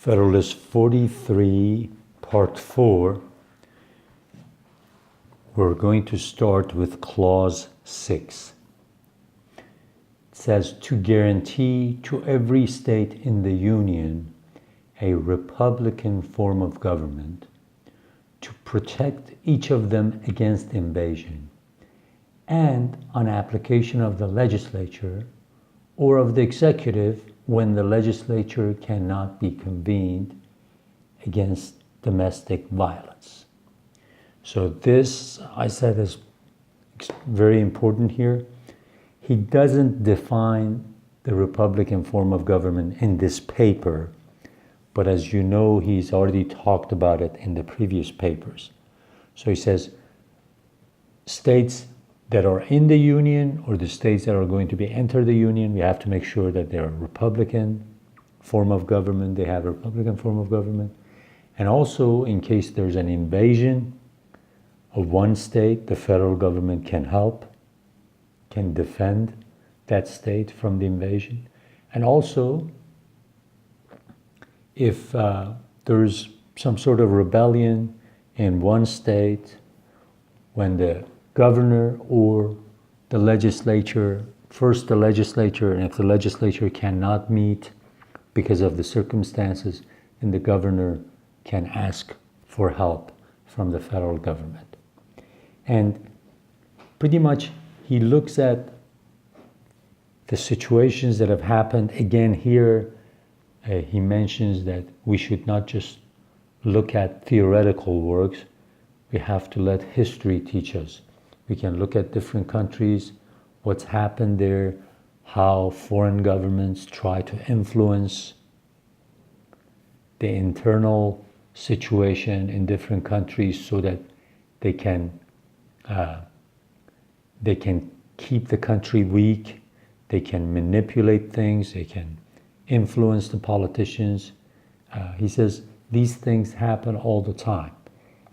Federalist 43, Part 4. We're going to start with Clause 6. It says, to guarantee to every state in the Union a republican form of government, to protect each of them against invasion, and on application of the legislature or of the executive when the legislature cannot be convened against domestic violence. So this, I said, is very important here. He doesn't define the republican form of government in this paper, but as you know, he's already talked about it in the previous papers. So he says, states that are in the Union or the states that are going to be enter the Union, we have to make sure that they're a republican form of government, they have a republican form of government. And also, in case there's an invasion of one state, the federal government can help, can defend that state from the invasion. And also, if there's some sort of rebellion in one state, when the governor or the legislature, first the legislature, and if the legislature cannot meet because of the circumstances, then the governor can ask for help from the federal government. And pretty much he looks at the situations that have happened. Again, here he mentions that we should not just look at theoretical works, we have to let history teach us. We can look at different countries, what's happened there, how foreign governments try to influence the internal situation in different countries so that they can keep the country weak, they can manipulate things, they can influence the politicians. He says these things happen all the time,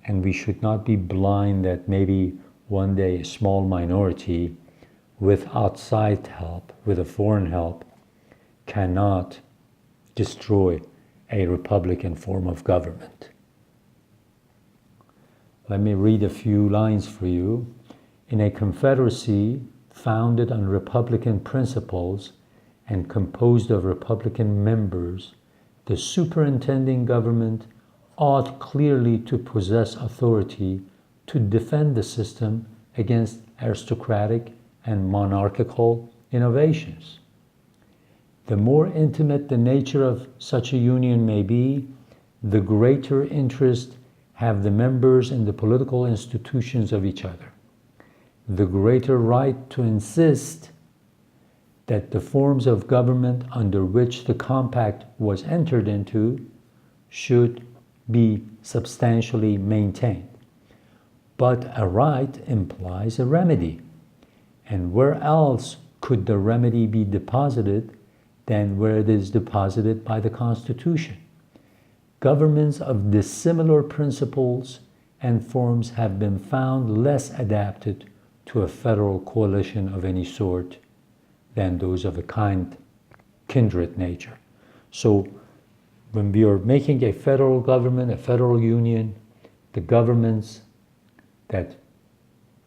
and we should not be blind that maybe one day a small minority with outside help, with a foreign help, cannot destroy a republican form of government. Let me read a few lines for you. In a confederacy founded on republican principles and composed of republican members, the superintending government ought clearly to possess authority to defend the system against aristocratic and monarchical innovations. The more intimate the nature of such a union may be, the greater interest have the members in the political institutions of each other, the greater right to insist that the forms of government under which the compact was entered into should be substantially maintained. But a right implies a remedy, and where else could the remedy be deposited than where it is deposited by the Constitution? Governments of dissimilar principles and forms have been found less adapted to a federal coalition of any sort than those of a kindred nature. So when we are making a federal government, a federal union, the governments that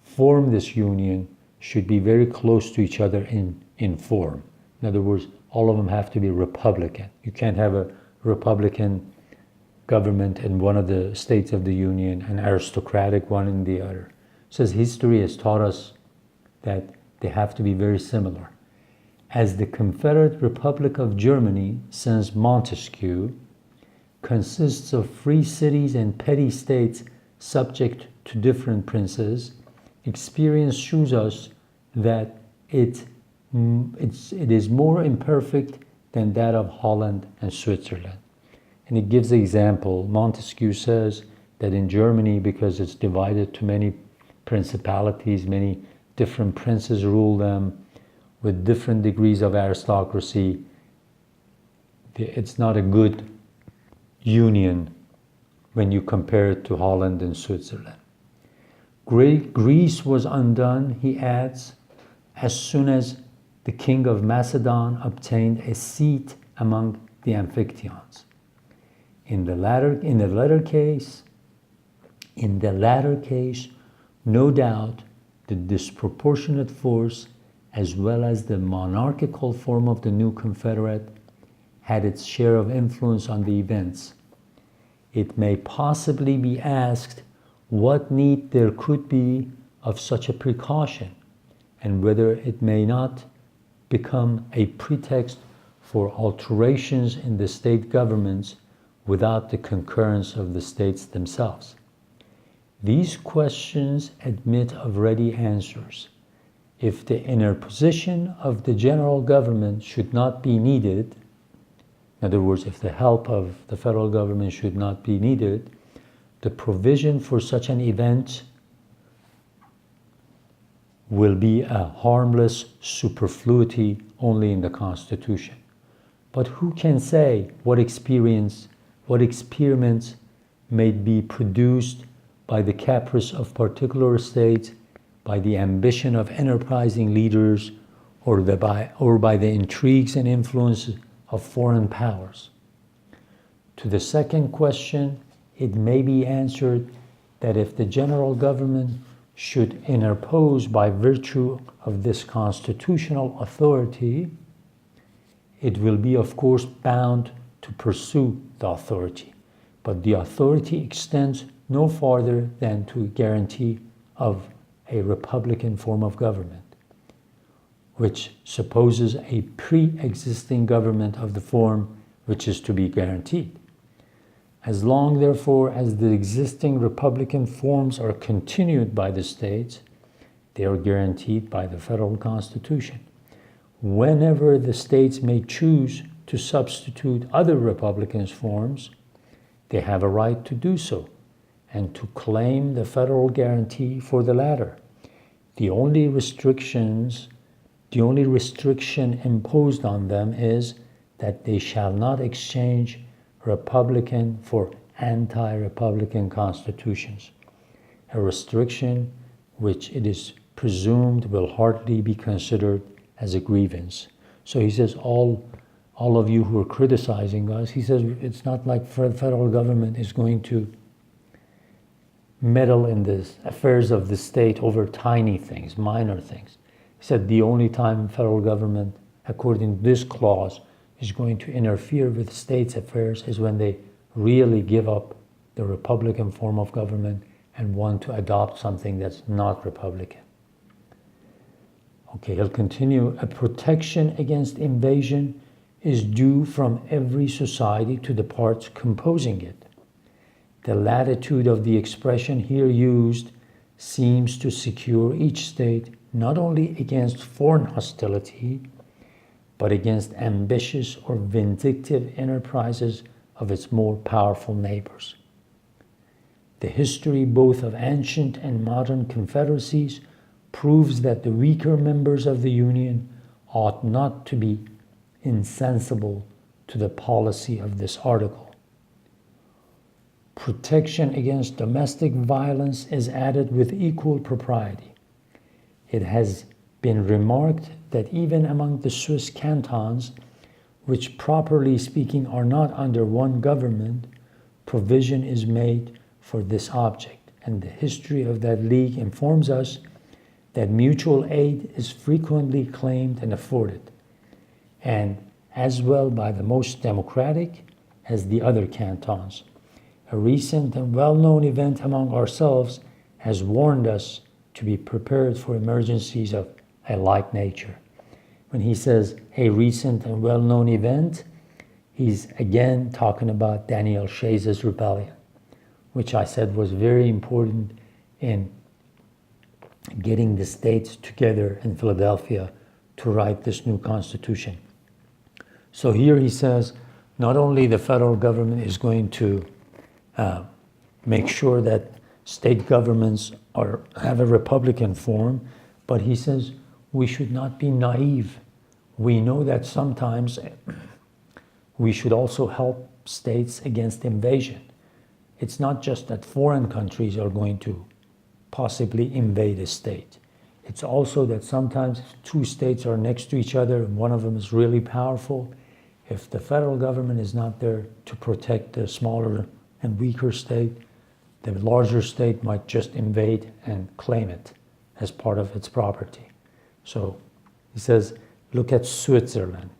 form this union should be very close to each other in form. In other words, all of them have to be republican. You can't have a republican government in one of the states of the union, an aristocratic one in the other. It says history has taught us that they have to be very similar. As the Confederate Republic of Germany, since Montesquieu, consists of free cities and petty states subject to different princes, experience shows us that it is more imperfect than that of Holland and Switzerland. And it gives the example. Montesquieu says that in Germany, because it's divided to many principalities, many different princes rule them with different degrees of aristocracy, it's not a good union when you compare it to Holland and Switzerland. Greece was undone, he adds, as soon as the king of Macedon obtained a seat among the Amphictyons. In the latter case, no doubt, the disproportionate force as well as the monarchical form of the new confederate had its share of influence on the events. It may possibly be asked what need there could be of such a precaution, and whether it may not become a pretext for alterations in the state governments without the concurrence of the states themselves. These questions admit of ready answers. If the interposition of the general government should not be needed, in other words, if the help of the federal government should not be needed, the provision for such an event will be a harmless superfluity only in the Constitution. But who can say what experiments may be produced by the caprice of particular states, by the ambition of enterprising leaders, or by the intrigues and influences of foreign powers? To the second question, it may be answered that if the general government should interpose by virtue of this constitutional authority, it will be, of course, bound to pursue the authority. But the authority extends no farther than to a guarantee of a republican form of government, which supposes a pre-existing government of the form which is to be guaranteed. As long, therefore, as the existing republican forms are continued by the states, they are guaranteed by the federal constitution. Whenever the states may choose to substitute other republican forms, they have a right to do so and to claim the federal guarantee for the latter. The only restriction imposed on them is that they shall not exchange republican for anti-republican constitutions, a restriction which it is presumed will hardly be considered as a grievance. So he says, all of you who are criticizing us, he says, it's not like the federal government is going to meddle in the affairs of the state over tiny things, minor things. He said the only time federal government, according to this clause, is going to interfere with states' affairs is when they really give up the republican form of government and want to adopt something that's not republican. Okay, he'll continue. A protection against invasion is due from every society to the parts composing it. The latitude of the expression here used seems to secure each state not only against foreign hostility, but against ambitious or vindictive enterprises of its more powerful neighbors. The history both of ancient and modern confederacies proves that the weaker members of the Union ought not to be insensible to the policy of this article. Protection against domestic violence is added with equal propriety. It has been remarked that even among the Swiss cantons, which properly speaking are not under one government, provision is made for this object, and the history of that league informs us that mutual aid is frequently claimed and afforded, and as well by the most democratic as the other cantons. A recent and well-known event among ourselves has warned us to be prepared for emergencies of a like nature. When he says a recent and well-known event, he's again talking about Daniel Shays' rebellion, which I said was very important in getting the states together in Philadelphia to write this new constitution. So here he says, not only the federal government is going to make sure that state governments have a republican form, but he says we should not be naive. We know that sometimes we should also help states against invasion. It's not just that foreign countries are going to possibly invade a state. It's also that sometimes two states are next to each other and one of them is really powerful. If the federal government is not there to protect the smaller and weaker state, the larger state might just invade and claim it as part of its property. So he says, look at Switzerland.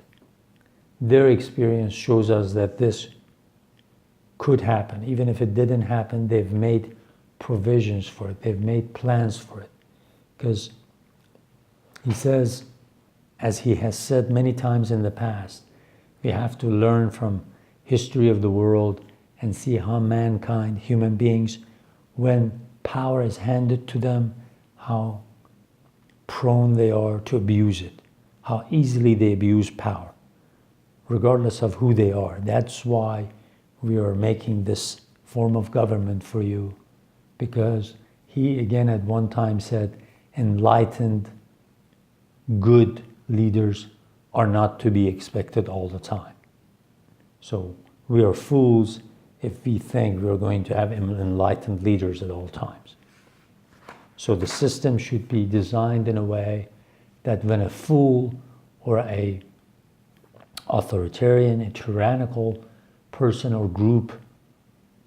Their experience shows us that this could happen. Even if it didn't happen, they've made provisions for it. They've made plans for it. Because he says, as he has said many times in the past, we have to learn from history of the world and see how mankind, human beings, when power is handed to them, how prone they are to abuse it, how easily they abuse power, regardless of who they are. That's why we are making this form of government for you, because he again at one time said, enlightened, good leaders are not to be expected all the time. So we are fools if we think we're going to have enlightened leaders at all times. So the system should be designed in a way that when a fool or a authoritarian, a tyrannical person or group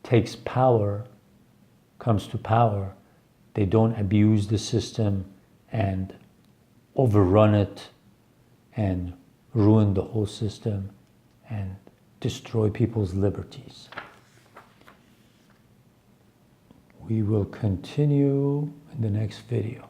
takes power, comes to power, they don't abuse the system and overrun it and ruin the whole system and destroy people's liberties. We will continue in the next video.